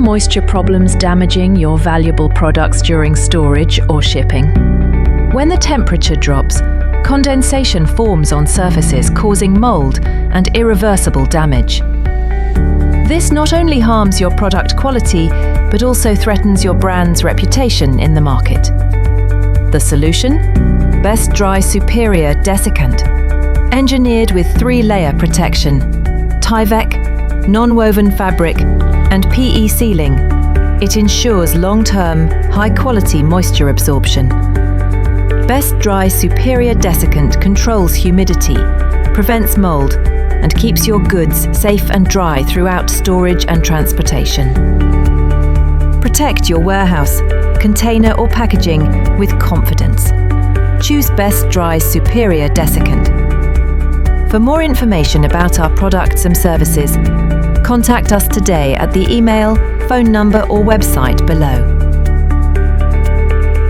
moisture problems damaging your valuable products during storage or shipping? When the temperature drops, condensation forms on surfaces, causing mold and irreversible damage. This not only harms your product quality, but also threatens your brand's reputation in the market. The solution? Best Dry Superior Desiccant. Engineered with 3-layer protection, Tyvek, non-woven fabric, and PE sealing, it ensures long-term, high-quality moisture absorption. Best Dry Superior Desiccant controls humidity, prevents mold, and keeps your goods safe and dry throughout storage and transportation. Protect your warehouse, container or packaging with confidence. Choose Best Dry Superior Desiccant. For more information about our products and services, contact us today at the email, phone number or website below.